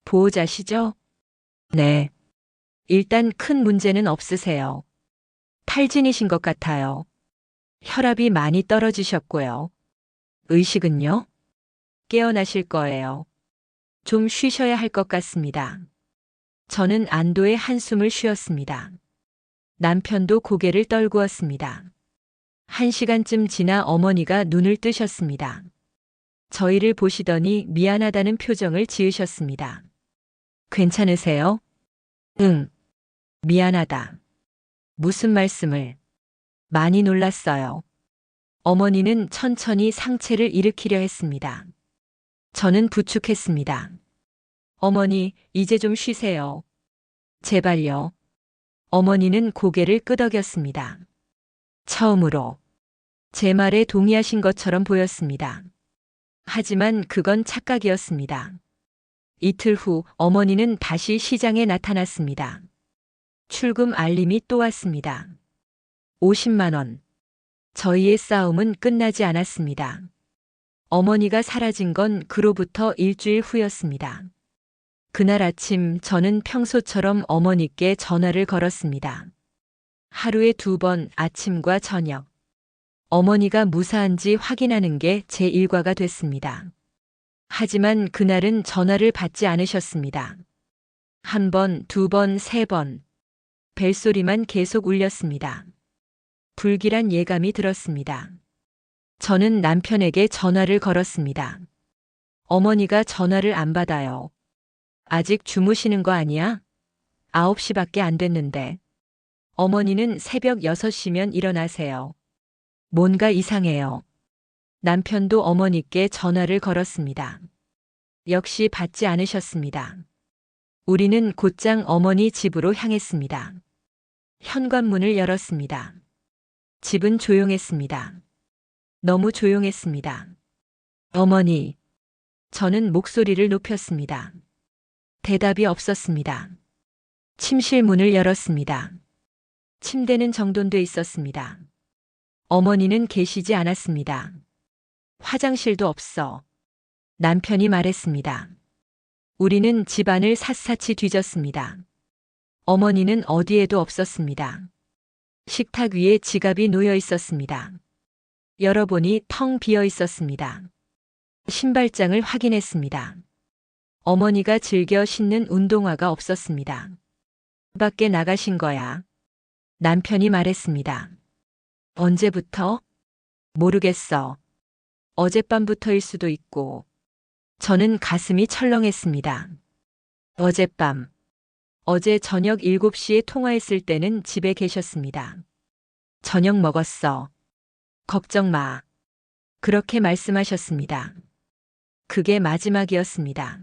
S1: 보호자시죠? 네. 일단 큰 문제는 없으세요. 탈진이신 것 같아요. 혈압이 많이 떨어지셨고요. 의식은요? 깨어나실 거예요. 좀 쉬셔야 할 것 같습니다. 저는 안도의 한숨을 쉬었습니다. 남편도 고개를 떨구었습니다. 1시간쯤 지나 어머니가 눈을 뜨셨습니다. 저희를 보시더니 미안하다는 표정을 지으셨습니다. 괜찮으세요? 응. 미안하다. 무슨 말씀을? 많이 놀랐어요. 어머니는 천천히 상체를 일으키려 했습니다. 저는 부축했습니다. 어머니, 이제 좀 쉬세요. 제발요. 어머니는 고개를 끄덕였습니다. 처음으로 제 말에 동의하신 것처럼 보였습니다. 하지만 그건 착각이었습니다. 이틀 후 어머니는 다시 시장에 나타났습니다. 출금 알림이 또 왔습니다. 50만 원. 저희의 싸움은 끝나지 않았습니다. 어머니가 사라진 건 그로부터 일주일 후였습니다. 그날 아침 저는 평소처럼 어머니께 전화를 걸었습니다. 하루에 2번 아침과 저녁. 어머니가 무사한지 확인하는 게 제 일과가 됐습니다. 하지만 그날은 전화를 받지 않으셨습니다. 1번, 2번, 3번. 벨소리만 계속 울렸습니다. 불길한 예감이 들었습니다. 저는 남편에게 전화를 걸었습니다. 어머니가 전화를 안 받아요. 아직 주무시는 거 아니야? 9시밖에 안 됐는데. 어머니는 새벽 6시면 일어나세요. 뭔가 이상해요. 남편도 어머니께 전화를 걸었습니다. 역시 받지 않으셨습니다. 우리는 곧장 어머니 집으로 향했습니다. 현관문을 열었습니다. 집은 조용했습니다. 너무 조용했습니다. 어머니. 저는 목소리를 높였습니다. 대답이 없었습니다. 침실 문을 열었습니다. 침대는 정돈돼 있었습니다. 어머니는 계시지 않았습니다. 화장실도 없어. 남편이 말했습니다. 우리는 집안을 샅샅이 뒤졌습니다. 어머니는 어디에도 없었습니다. 식탁 위에 지갑이 놓여 있었습니다. 열어보니 텅 비어 있었습니다. 신발장을 확인했습니다. 어머니가 즐겨 신는 운동화가 없었습니다. 밖에 나가신 거야. 남편이 말했습니다. 언제부터? 모르겠어. 어젯밤부터일 수도 있고. 저는 가슴이 철렁했습니다. 어젯밤. 어제 저녁 7시에 통화했을 때는 집에 계셨습니다. 저녁 먹었어. 걱정 마. 그렇게 말씀하셨습니다. 그게 마지막이었습니다.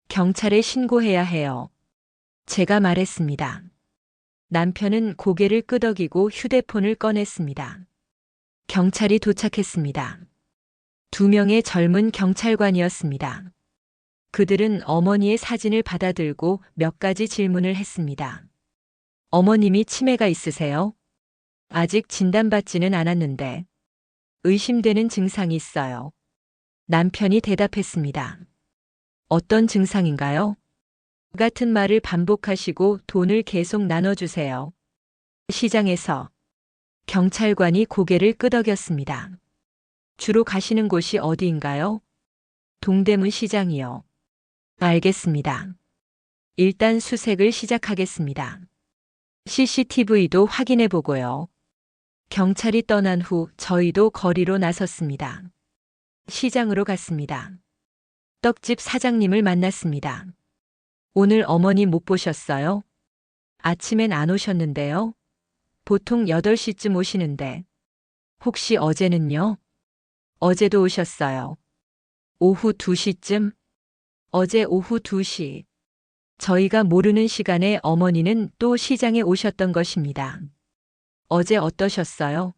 S1: 경찰에 신고해야 해요. 제가 말했습니다. 남편은 고개를 끄덕이고 휴대폰을 꺼냈습니다. 경찰이 도착했습니다. 2명의 젊은 경찰관이었습니다. 그들은 어머니의 사진을 받아들고 몇 가지 질문을 했습니다. 어머님이 치매가 있으세요? 아직 진단받지는 않았는데. 의심되는 증상이 있어요. 남편이 대답했습니다. 어떤 증상인가요? 같은 말을 반복하시고 돈을 계속 나눠주세요. 시장에서. 경찰관이 고개를 끄덕였습니다. 주로 가시는 곳이 어디인가요? 동대문 시장이요. 알겠습니다. 일단 수색을 시작하겠습니다. CCTV도 확인해 보고요. 경찰이 떠난 후 저희도 거리로 나섰습니다. 시장으로 갔습니다. 떡집 사장님을 만났습니다. 오늘 어머니 못 보셨어요? 아침엔 안 오셨는데요. 보통 8시쯤 오시는데. 혹시 어제는요? 어제도 오셨어요. 오후 2시쯤? 어제 오후 2시. 저희가 모르는 시간에 어머니는 또 시장에 오셨던 것입니다. 어제 어떠셨어요?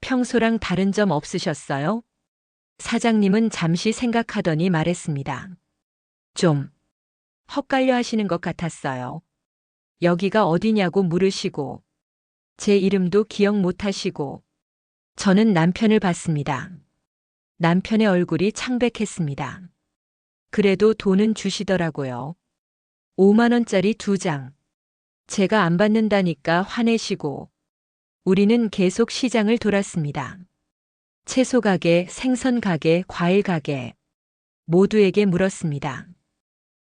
S1: 평소랑 다른 점 없으셨어요? 사장님은 잠시 생각하더니 말했습니다. 좀 헛갈려 하시는 것 같았어요. 여기가 어디냐고 물으시고, 제 이름도 기억 못 하시고, 저는 남편을 봤습니다. 남편의 얼굴이 창백했습니다. 그래도 돈은 주시더라고요. 5만 원짜리 2장. 제가 안 받는다니까 화내시고, 우리는 계속 시장을 돌았습니다. 채소 가게, 생선 가게, 과일 가게, 모두에게 물었습니다.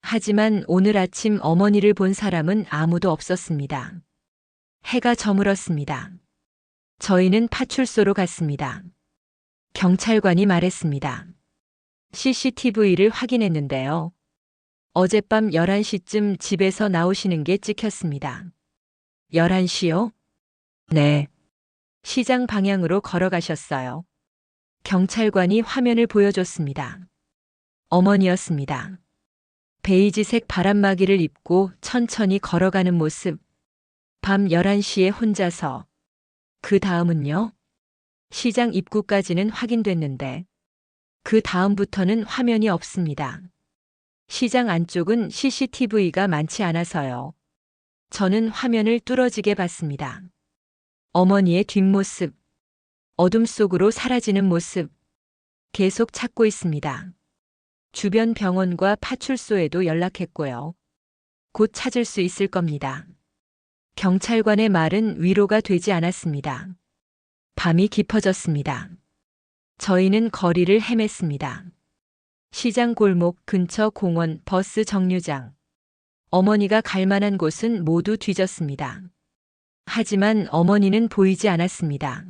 S1: 하지만 오늘 아침 어머니를 본 사람은 아무도 없었습니다. 해가 저물었습니다. 저희는 파출소로 갔습니다. 경찰관이 말했습니다. CCTV를 확인했는데요. 어젯밤 11시쯤 집에서 나오시는 게 찍혔습니다. 11시요? 네. 시장 방향으로 걸어가셨어요. 경찰관이 화면을 보여줬습니다. 어머니였습니다. 베이지색 바람막이를 입고 천천히 걸어가는 모습. 밤 11시에 혼자서. 그 다음은요? 시장 입구까지는 확인됐는데 그 다음부터는 화면이 없습니다. 시장 안쪽은 CCTV가 많지 않아서요. 저는 화면을 뚫어지게 봤습니다. 어머니의 뒷모습, 어둠 속으로 사라지는 모습, 계속 찾고 있습니다. 주변 병원과 파출소에도 연락했고요. 곧 찾을 수 있을 겁니다. 경찰관의 말은 위로가 되지 않았습니다. 밤이 깊어졌습니다. 저희는 거리를 헤맸습니다. 시장 골목, 근처 공원, 버스 정류장. 어머니가 갈 만한 곳은 모두 뒤졌습니다. 하지만 어머니는 보이지 않았습니다.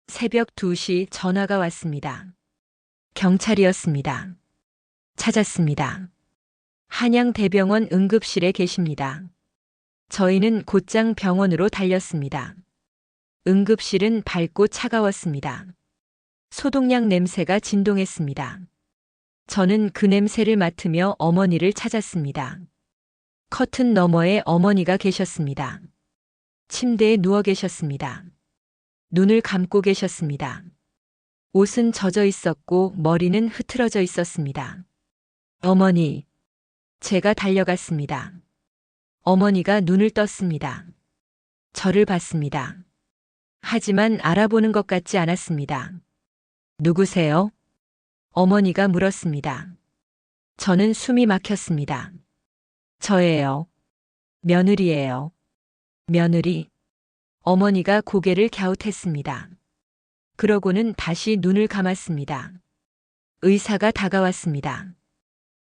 S1: 새벽 2시 전화가 왔습니다. 경찰이었습니다. 찾았습니다. 한양대병원 응급실에 계십니다. 저희는 곧장 병원으로 달렸습니다. 응급실은 밝고 차가웠습니다. 소독약 냄새가 진동했습니다. 저는 그 냄새를 맡으며 어머니를 찾았습니다. 커튼 너머에 어머니가 계셨습니다. 침대에 누워 계셨습니다. 눈을 감고 계셨습니다. 옷은 젖어 있었고 머리는 흐트러져 있었습니다. 어머니, 제가 달려갔습니다. 어머니가 눈을 떴습니다. 저를 봤습니다. 하지만 알아보는 것 같지 않았습니다. 누구세요? 어머니가 물었습니다. 저는 숨이 막혔습니다. 저예요. 며느리예요. 며느리. 어머니가 고개를 갸웃했습니다. 그러고는 다시 눈을 감았습니다. 의사가 다가왔습니다.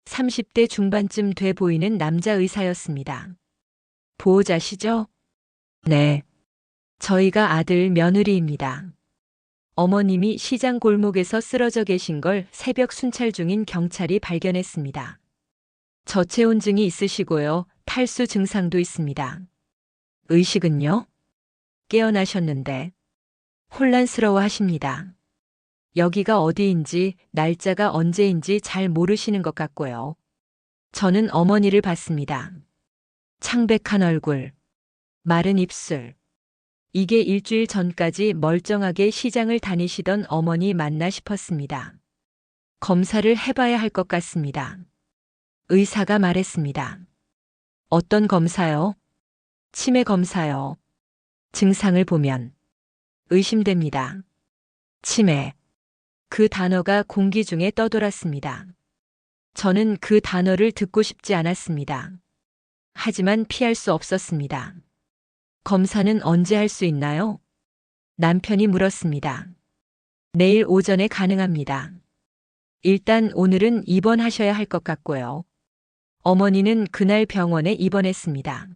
S1: 30대 중반쯤 돼 보이는 남자 의사였습니다. 보호자시죠? 네. 저희가 아들 며느리입니다. 어머님이 시장 골목에서 쓰러져 계신 걸 새벽 순찰 중인 경찰이 발견했습니다. 저체온증이 있으시고요. 탈수 증상도 있습니다. 의식은요? 깨어나셨는데 혼란스러워 하십니다. 여기가 어디인지 날짜가 언제인지 잘 모르시는 것 같고요. 저는 어머니를 봤습니다. 창백한 얼굴, 마른 입술. 이게 일주일 전까지 멀쩡하게 시장을 다니시던 어머니 맞나 싶었습니다. 검사를 해봐야 할 것 같습니다. 의사가 말했습니다. 어떤 검사요? 치매 검사요. 증상을 보면 의심됩니다. 치매. 그 단어가 공기 중에 떠돌았습니다. 저는 그 단어를 듣고 싶지 않았습니다. 하지만 피할 수 없었습니다. 검사는 언제 할 수 있나요? 남편이 물었습니다. 내일 오전에 가능합니다. 일단 오늘은 입원하셔야 할 것 같고요. 어머니는 그날 병원에 입원했습니다.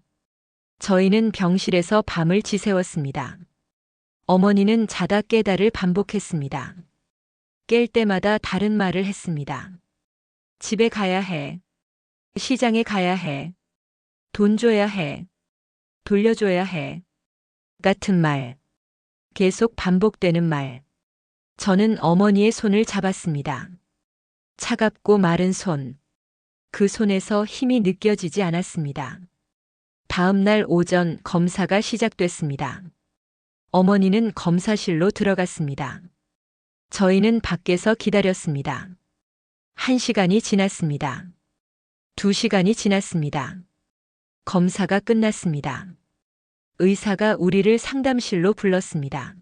S1: 저희는 병실에서 밤을 지새웠습니다. 어머니는 자다 깨다를 반복했습니다. 깰 때마다 다른 말을 했습니다. 집에 가야 해. 시장에 가야 해. 돈 줘야 해. 돌려줘야 해. 같은 말. 계속 반복되는 말. 저는 어머니의 손을 잡았습니다. 차갑고 마른 손. 그 손에서 힘이 느껴지지 않았습니다. 다음 날 오전 검사가 시작됐습니다. 어머니는 검사실로 들어갔습니다. 저희는 밖에서 기다렸습니다. 1시간이 지났습니다. 2시간이 지났습니다. 검사가 끝났습니다. 의사가 우리를 상담실로 불렀습니다.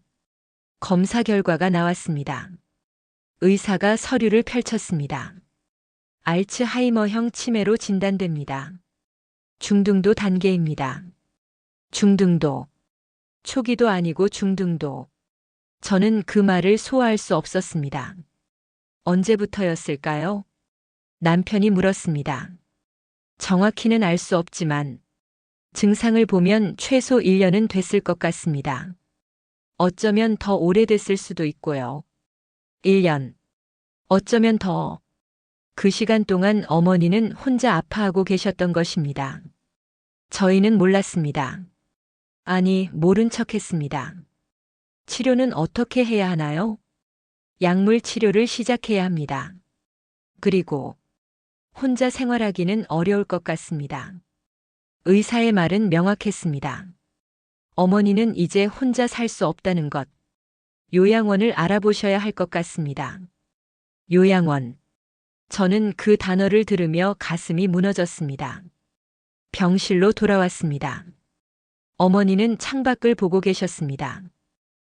S1: 검사 결과가 나왔습니다. 의사가 서류를 펼쳤습니다. 알츠하이머형 치매로 진단됩니다. 중등도 단계입니다. 중등도. 초기도 아니고 중등도. 저는 그 말을 소화할 수 없었습니다. 언제부터였을까요? 남편이 물었습니다. 정확히는 알 수 없지만 증상을 보면 최소 1년은 됐을 것 같습니다. 어쩌면 더 오래됐을 수도 있고요. 1년. 어쩌면 더. 그 시간 동안 어머니는 혼자 아파하고 계셨던 것입니다. 저희는 몰랐습니다. 아니, 모른 척 했습니다. 치료는 어떻게 해야 하나요? 약물 치료를 시작해야 합니다. 그리고 혼자 생활하기는 어려울 것 같습니다. 의사의 말은 명확했습니다. 어머니는 이제 혼자 살 수 없다는 것. 요양원을 알아보셔야 할 것 같습니다. 요양원. 저는 그 단어를 들으며 가슴이 무너졌습니다. 병실로 돌아왔습니다. 어머니는 창밖을 보고 계셨습니다.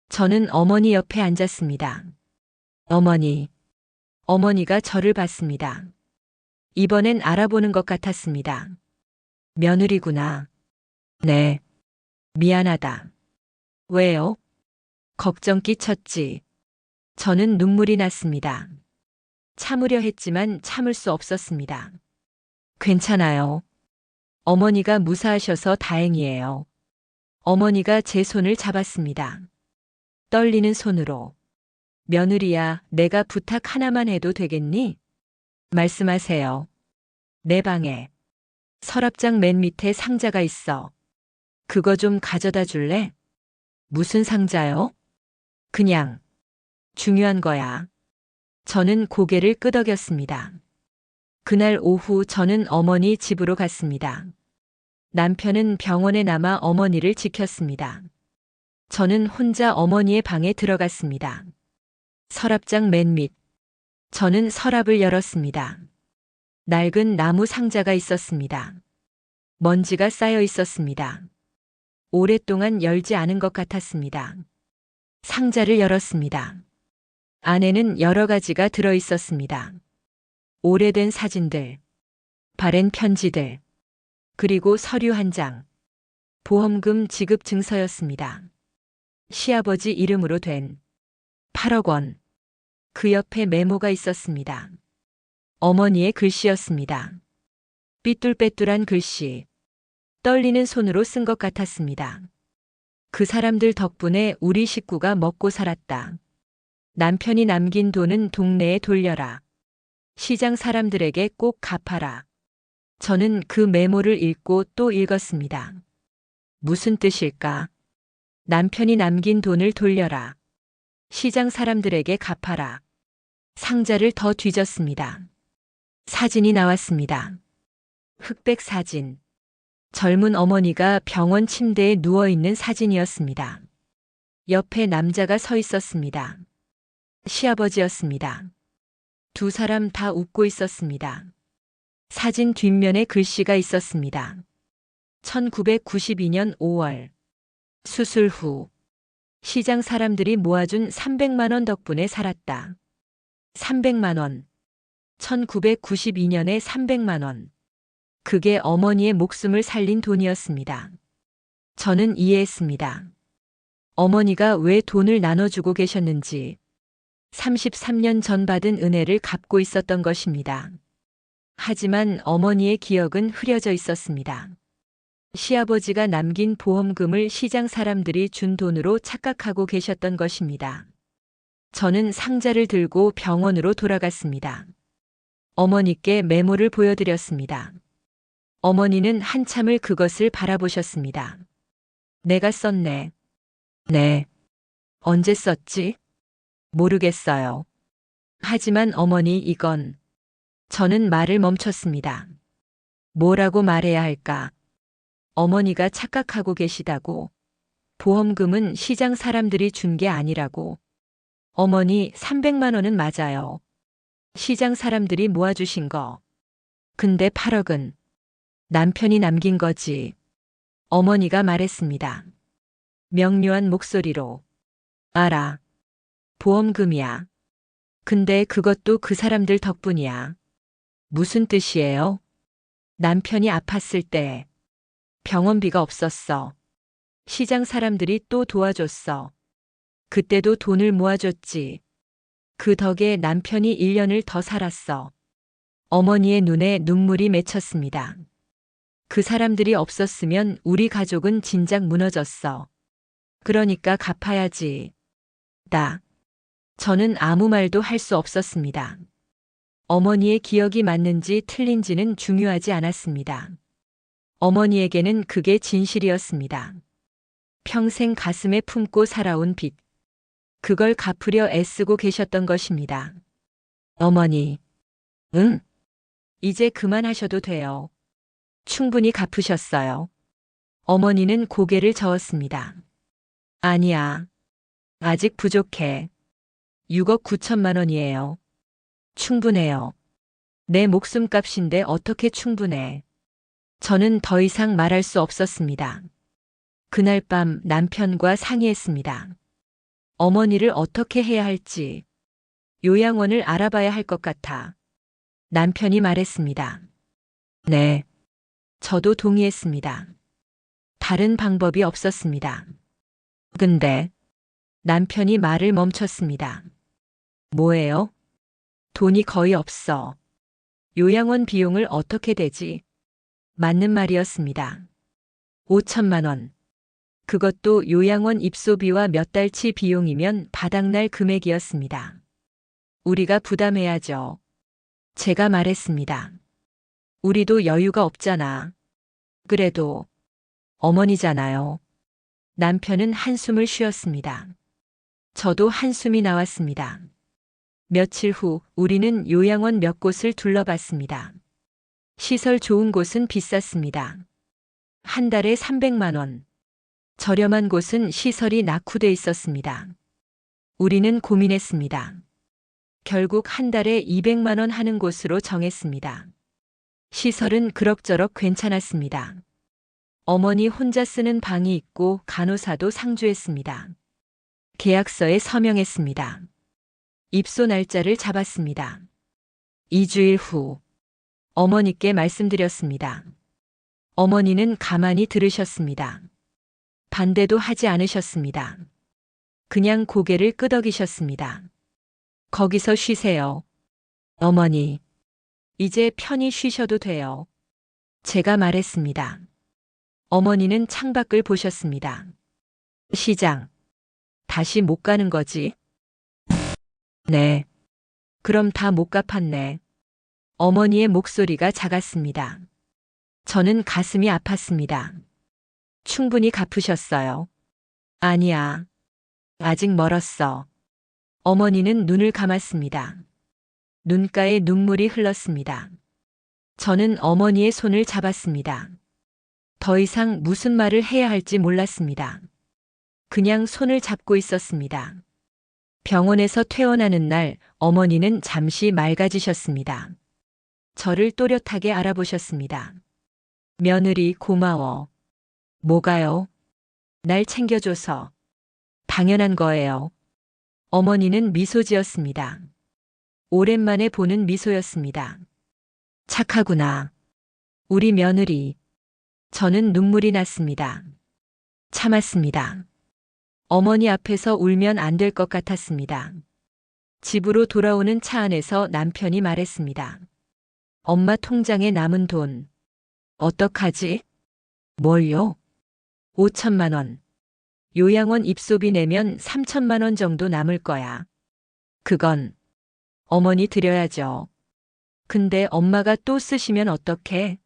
S1: 저는 어머니 옆에 앉았습니다. 어머니. 어머니가 저를 봤습니다. 이번엔 알아보는 것 같았습니다. 며느리구나. 네. 미안하다. 왜요? 걱정 끼쳤지. 저는 눈물이 났습니다. 참으려 했지만 참을 수 없었습니다. 괜찮아요. 어머니가 무사하셔서 다행이에요. 어머니가 제 손을 잡았습니다. 떨리는 손으로. 며느리야, 내가 부탁 하나만 해도 되겠니? 말씀하세요. 내 방에 서랍장 맨 밑에 상자가 있어. 그거 좀 가져다 줄래? 무슨 상자요? 그냥. 중요한 거야. 저는 고개를 끄덕였습니다. 그날 오후 저는 어머니 집으로 갔습니다. 남편은 병원에 남아 어머니를 지켰습니다. 저는 혼자 어머니의 방에 들어갔습니다. 서랍장 맨 밑. 저는 서랍을 열었습니다. 낡은 나무 상자가 있었습니다. 먼지가 쌓여 있었습니다. 오랫동안 열지 않은 것 같았습니다. 상자를 열었습니다. 안에는 여러 가지가 들어 있었습니다. 오래된 사진들, 바랜 편지들, 그리고 서류 한 장. 보험금 지급 증서였습니다. 시아버지 이름으로 된 8억 원. 그 옆에 메모가 있었습니다. 어머니의 글씨였습니다. 삐뚤빼뚤한 글씨. 떨리는 손으로 쓴 것 같았습니다. 그 사람들 덕분에 우리 식구가 먹고 살았다. 남편이 남긴 돈은 동네에 돌려라. 시장 사람들에게 꼭 갚아라. 저는 그 메모를 읽고 또 읽었습니다. 무슨 뜻일까? 남편이 남긴 돈을 돌려라. 시장 사람들에게 갚아라. 상자를 더 뒤졌습니다. 사진이 나왔습니다. 흑백 사진. 젊은 어머니가 병원 침대에 누워있는 사진이었습니다. 옆에 남자가 서 있었습니다. 시아버지였습니다. 두 사람 다 웃고 있었습니다. 사진 뒷면에 글씨가 있었습니다. 1992년 5월. 수술 후. 시장 사람들이 모아준 300만 원 덕분에 살았다. 300만 원. 1992년에 300만 원. 그게 어머니의 목숨을 살린 돈이었습니다. 저는 이해했습니다. 어머니가 왜 돈을 나눠주고 계셨는지 33년 전 받은 은혜를 갚고 있었던 것입니다. 하지만 어머니의 기억은 흐려져 있었습니다. 시아버지가 남긴 보험금을 시장 사람들이 준 돈으로 착각하고 계셨던 것입니다. 저는 상자를 들고 병원으로 돌아갔습니다. 어머니께 메모를 보여드렸습니다. 어머니는 한참을 그것을 바라보셨습니다. 내가 썼네. 네. 언제 썼지? 모르겠어요. 하지만 어머니 이건. 저는 말을 멈췄습니다. 뭐라고 말해야 할까? 어머니가 착각하고 계시다고. 보험금은 시장 사람들이 준 게 아니라고. 어머니 300만 원은 맞아요. 시장 사람들이 모아주신 거. 근데 8억은 남편이 남긴 거지. 어머니가 말했습니다. 명료한 목소리로. 알아. 보험금이야. 근데 그것도 그 사람들 덕분이야. 무슨 뜻이에요? 남편이 아팠을 때 병원비가 없었어. 시장 사람들이 또 도와줬어. 그때도 돈을 모아줬지. 그 덕에 남편이 1년을 더 살았어. 어머니의 눈에 눈물이 맺혔습니다. 그 사람들이 없었으면 우리 가족은 진작 무너졌어. 그러니까 갚아야지. 저는 아무 말도 할 수 없었습니다. 어머니의 기억이 맞는지 틀린지는 중요하지 않았습니다. 어머니에게는 그게 진실이었습니다. 평생 가슴에 품고 살아온 빚. 그걸 갚으려 애쓰고 계셨던 것입니다. 어머니. 응? 이제 그만하셔도 돼요. 충분히 갚으셨어요. 어머니는 고개를 저었습니다. 아니야. 아직 부족해. 6억 9천만 원이에요. 충분해요. 내 목숨값인데 어떻게 충분해. 저는 더 이상 말할 수 없었습니다. 그날 밤 남편과 상의했습니다. 어머니를 어떻게 해야 할지. 요양원을 알아봐야 할 것 같아. 남편이 말했습니다. 네. 저도 동의했습니다. 다른 방법이 없었습니다. 근데 남편이 말을 멈췄습니다. 뭐예요? 돈이 거의 없어. 요양원 비용을 어떻게 되지? 맞는 말이었습니다. 5천만 원. 그것도 요양원 입소비와 몇 달치 비용이면 바닥날 금액이었습니다. 우리가 부담해야죠. 제가 말했습니다. 우리도 여유가 없잖아. 그래도 어머니잖아요. 남편은 한숨을 쉬었습니다. 저도 한숨이 나왔습니다. 며칠 후 우리는 요양원 몇 곳을 둘러봤습니다. 시설 좋은 곳은 비쌌습니다. 한 달에 300만 원. 저렴한 곳은 시설이 낙후돼 있었습니다. 우리는 고민했습니다. 결국 한 달에 200만 원 하는 곳으로 정했습니다. 시설은 그럭저럭 괜찮았습니다. 어머니 혼자 쓰는 방이 있고 간호사도 상주했습니다. 계약서에 서명했습니다. 입소 날짜를 잡았습니다. 2주일 후 어머니께 말씀드렸습니다. 어머니는 가만히 들으셨습니다. 반대도 하지 않으셨습니다. 그냥 고개를 끄덕이셨습니다. 거기서 쉬세요. 어머니, 이제 편히 쉬셔도 돼요. 제가 말했습니다. 어머니는 창밖을 보셨습니다. 시장. 다시 못 가는 거지? 네. 그럼 다 못 갚았네. 어머니의 목소리가 작았습니다. 저는 가슴이 아팠습니다. 충분히 갚으셨어요. 아니야. 아직 멀었어. 어머니는 눈을 감았습니다. 눈가에 눈물이 흘렀습니다. 저는 어머니의 손을 잡았습니다. 더 이상 무슨 말을 해야 할지 몰랐습니다. 그냥 손을 잡고 있었습니다. 병원에서 퇴원하는 날 어머니는 잠시 맑아지셨습니다. 저를 또렷하게 알아보셨습니다. 며느리 고마워. 뭐가요? 날 챙겨줘서. 당연한 거예요. 어머니는 미소 지었습니다. 오랜만에 보는 미소였습니다. 착하구나. 우리 며느리. 저는 눈물이 났습니다. 참았습니다. 어머니 앞에서 울면 안 될 것 같았습니다. 집으로 돌아오는 차 안에서 남편이 말했습니다. 엄마 통장에 남은 돈. 어떡하지? 뭘요? 5천만 원. 요양원 입소비 내면 3천만 원 정도 남을 거야. 그건 어머니 드려야죠. 근데 엄마가 또 쓰시면 어떡해?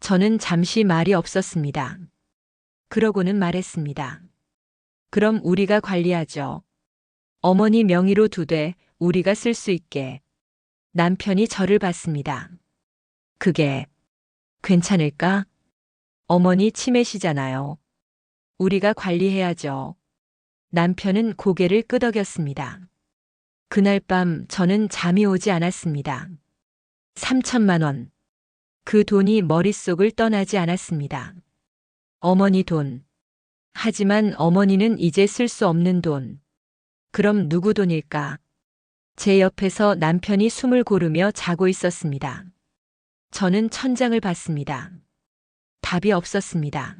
S1: 저는 잠시 말이 없었습니다. 그러고는 말했습니다. 그럼 우리가 관리하죠. 어머니 명의로 두되 우리가 쓸 수 있게. 남편이 저를 봤습니다. 그게 괜찮을까? 어머니 치매시잖아요. 우리가 관리해야죠. 남편은 고개를 끄덕였습니다. 그날 밤 저는 잠이 오지 않았습니다. 3천만 원. 그 돈이 머릿속을 떠나지 않았습니다. 어머니 돈. 하지만 어머니는 이제 쓸 수 없는 돈. 그럼 누구 돈일까? 제 옆에서 남편이 숨을 고르며 자고 있었습니다. 저는 천장을 봤습니다. 답이 없었습니다.